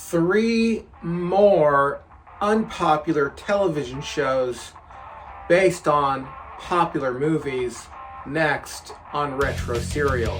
three more unpopular television shows based on popular movies next on Retro Serial.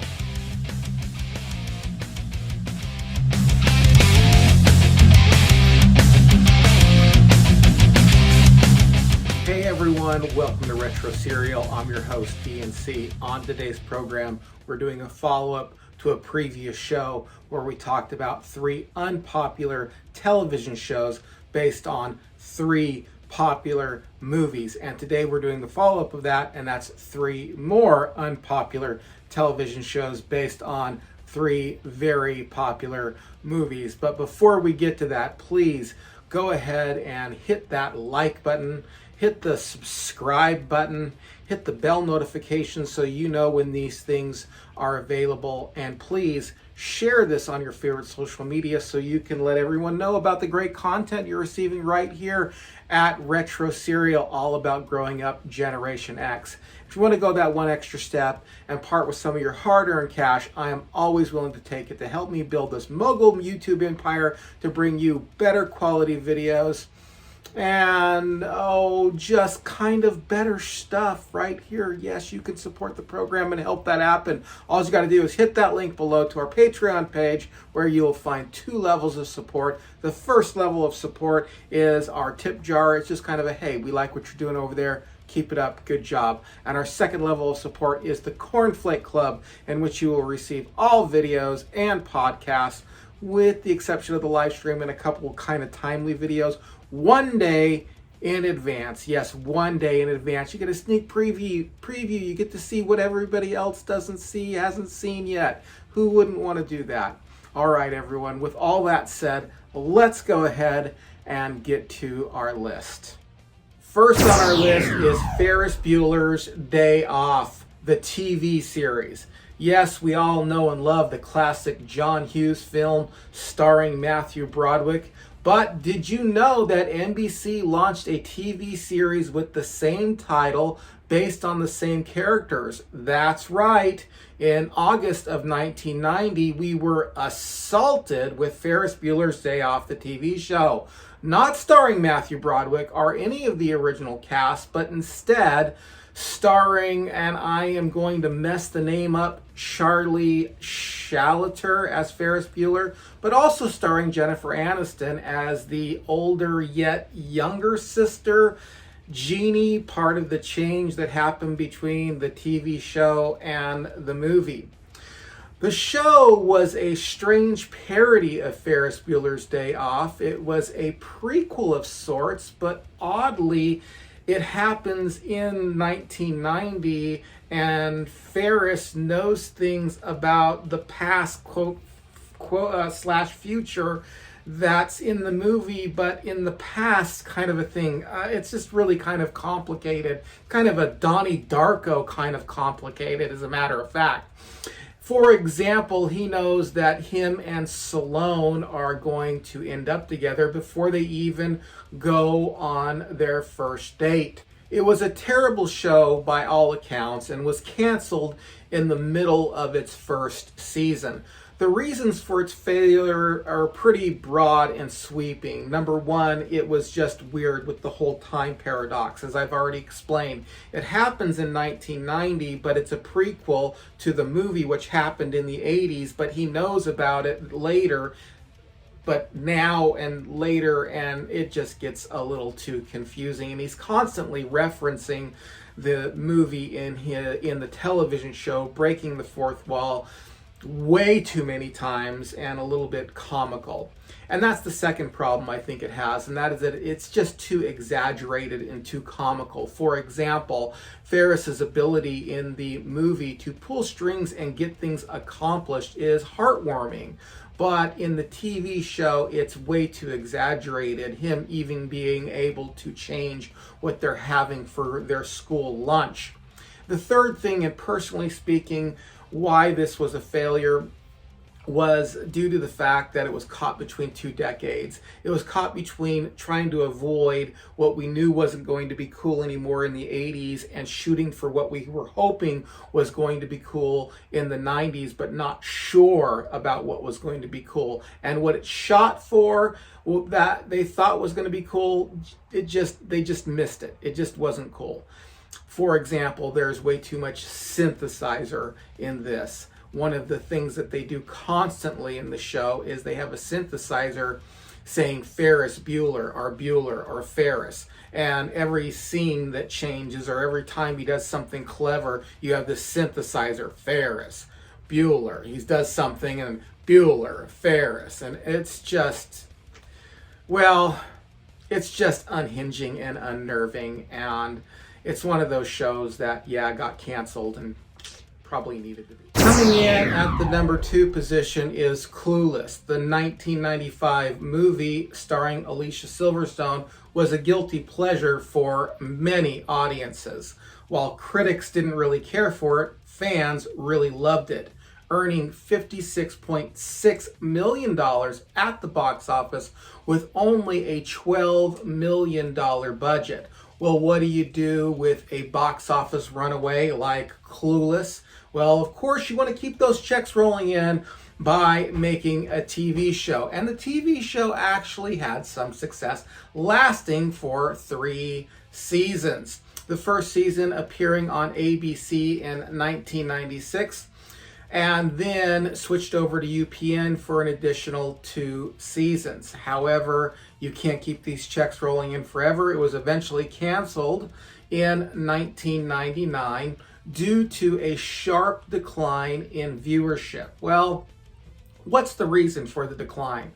Hey everyone, welcome to Retro Serial. I'm your host, DNC. On today's program, we're doing a follow-up to a previous show where we talked about three unpopular television shows based on three popular movies. And today we're doing the follow-up of that, and that's three more unpopular television shows based on three very popular movies. But before we get to that, please go ahead and hit that like button, hit the subscribe button, hit the bell notification so you know when these things are available, and please share this on your favorite social media so you can let everyone know about the great content you're receiving right here at Retro Serial, all about growing up Generation X. If you want to go that one extra step and part with some of your hard-earned cash, I am always willing to take it to help me build this mogul YouTube empire to bring you better quality videos and just kind of better stuff right here. Yes, you can support the program and help that happen. All you got to do is hit that link below to our Patreon page, where you'll find two levels of support. The first level of support is our tip jar. It's just kind of a, hey, we like what you're doing over there, keep it up, good job. And our second level of support is the Cornflake Club, in which you will receive all videos and podcasts, with the exception of the live stream and a couple kind of timely videos, one day in advance. Yes, one day in advance. You get a sneak preview. You get to see what everybody else hasn't seen yet. Who wouldn't want to do that? All right, everyone. With all that said, let's go ahead and get to our list. First on our list is Ferris Bueller's Day Off, the TV series. Yes, we all know and love the classic John Hughes film starring Matthew Broderick. But did you know that NBC launched a TV series with the same title based on the same characters? That's right. In August of 1990, we were assaulted with Ferris Bueller's Day Off, the TV show. Not starring Matthew Broderick or any of the original cast, but instead starring, and I am going to mess the name up, Charlie Shalater as Ferris Bueller, but also starring Jennifer Aniston as the older yet younger sister, Jeannie, part of the change that happened between the TV show and the movie. The show was a strange parody of Ferris Bueller's Day Off. It was a prequel of sorts, but oddly, it happens in 1990, and Ferris knows things about the past, quote slash future, that's in the movie, but in the past kind of a thing. It's just really kind of complicated, kind of a Donnie Darko kind of complicated, as a matter of fact. For example, he knows that him and Salone are going to end up together before they even go on their first date. It was a terrible show by all accounts and was canceled in the middle of its first season. The reasons for its failure are pretty broad and sweeping. Number one, it was just weird with the whole time paradox, as I've already explained. It happens in 1990, but it's a prequel to the movie, which happened in the 80s, but he knows about it later, but now and later, and it just gets a little too confusing. And he's constantly referencing the movie in the television show, breaking the fourth wall, way too many times, and a little bit comical. And that's the second problem I think it has, and that is that it's just too exaggerated and too comical. For example, Ferris's ability in the movie to pull strings and get things accomplished is heartwarming, but in the TV show, it's way too exaggerated. Him even being able to change what they're having for their school lunch. The third thing, and personally speaking, why this was a failure, was due to the fact that it was caught between two decades. It was caught between trying to avoid what we knew wasn't going to be cool anymore in the 80s and shooting for what we were hoping was going to be cool in the 90s, but not sure about what was going to be cool. And what it shot for that they thought was going to be cool, they just missed it. It just wasn't cool. For example, there's way too much synthesizer in this. One of the things that they do constantly in the show is they have a synthesizer saying Ferris Bueller or Ferris. And every scene that changes or every time he does something clever, you have this synthesizer, Ferris, Bueller. He does something and Bueller, Ferris. And it's just, well, it's just unhinging and unnerving. And it's one of those shows that, yeah, got canceled and probably needed to be. Coming in at the number 2 position is Clueless. The 1995 movie starring Alicia Silverstone was a guilty pleasure for many audiences. While critics didn't really care for it, fans really loved it, earning $56.6 million at the box office with only a $12 million budget. Well, what do you do with a box office runaway like Clueless? Well, of course, you want to keep those checks rolling in by making a TV show. And the TV show actually had some success, lasting for 3 seasons. The first season appearing on ABC in 1996, and then switched over to UPN for an additional 2 seasons. However, you can't keep these checks rolling in forever. It was eventually canceled in 1999 due to a sharp decline in viewership. Well, what's the reason for the decline?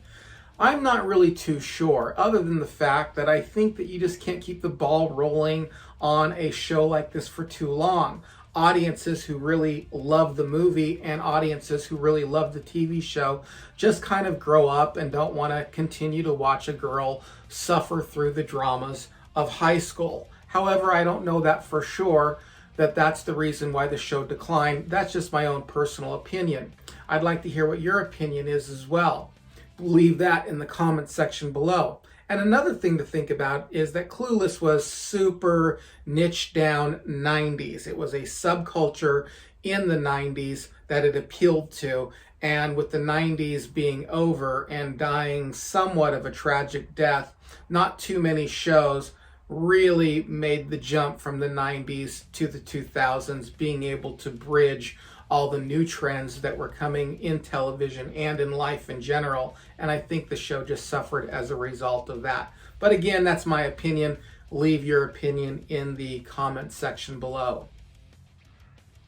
I'm not really too sure, other than the fact that I think that you just can't keep the ball rolling on a show like this for too long. Audiences who really love the movie and audiences who really love the TV show just kind of grow up and don't want to continue to watch a girl suffer through the dramas of high school. However, I don't know that for sure, that that's the reason why the show declined. That's just my own personal opinion. I'd like to hear what your opinion is as well. Leave that in the comment section below. And another thing to think about is that Clueless was super niche down 90s. It was a subculture in the 90s that it appealed to. And with the 90s being over and dying somewhat of a tragic death, not too many shows really made the jump from the 90s to the 2000s, being able to bridge all the new trends that were coming in television and in life in general. And I think the show just suffered as a result of that. But again, that's my opinion. Leave your opinion in the comment section below.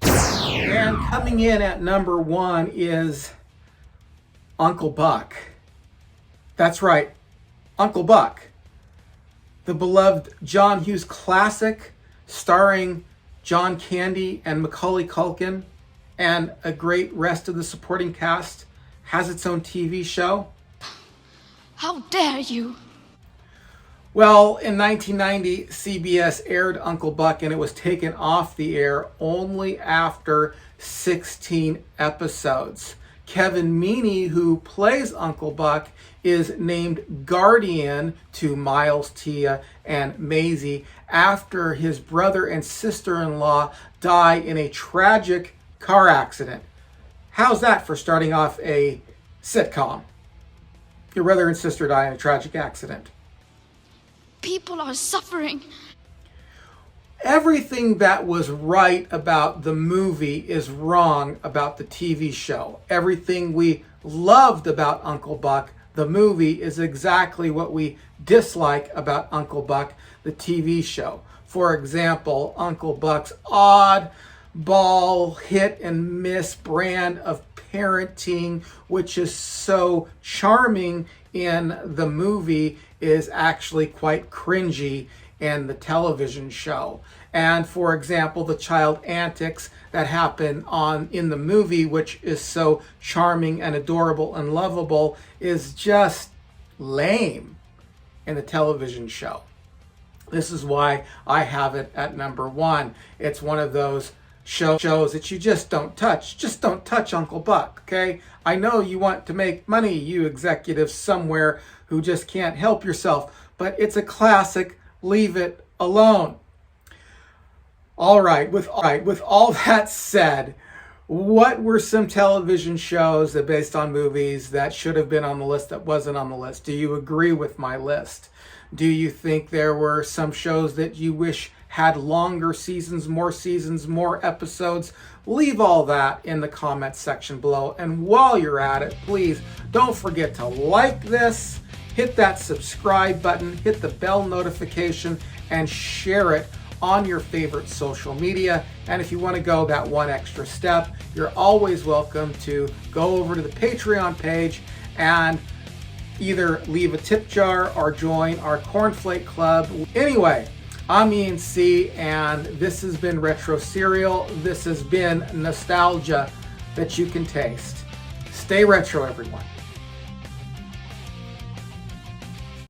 And coming in at number 1 is Uncle Buck. That's right, Uncle Buck. The beloved John Hughes classic starring John Candy and Macaulay Culkin and a great rest of the supporting cast has its own TV show. How dare you! Well, in 1990, CBS aired Uncle Buck and it was taken off the air only after 16 episodes. Kevin Meaney, who plays Uncle Buck, is named guardian to Miles, Tia, and Maisie after his brother and sister-in-law die in a tragic car accident. How's that for starting off a sitcom? Your brother and sister die in a tragic accident. People are suffering. Everything that was right about the movie is wrong about the TV show. Everything we loved about Uncle Buck, the movie, is exactly what we dislike about Uncle Buck, the TV show. For example, Uncle Buck's oddball hit and miss brand of parenting, which is so charming in the movie, is actually quite cringy in the television show. And for example, the child antics that happen in the movie, which is so charming and adorable and lovable, is just lame in the television show. This is why I have it at number 1. It's one of those shows that you just don't touch. Just don't touch Uncle Buck, okay? I know you want to make money, you executives somewhere who just can't help yourself, but it's a classic. Leave it alone. All right, with all that said, what were some television shows that based on movies that should have been on the list that wasn't on the list? Do you agree with my list? Do you think there were some shows that you wish had longer seasons, more episodes? Leave all that in the comments section below. And while you're at it, please don't forget to like this, hit that subscribe button, hit the bell notification, and share it on your favorite social media. And if you want to go that one extra step, you're always welcome to go over to the Patreon page and either leave a tip jar or join our Cornflake Club. Anyway, I'm Ian C, and this has been Retro Serial. This has been nostalgia that you can taste. Stay retro, everyone.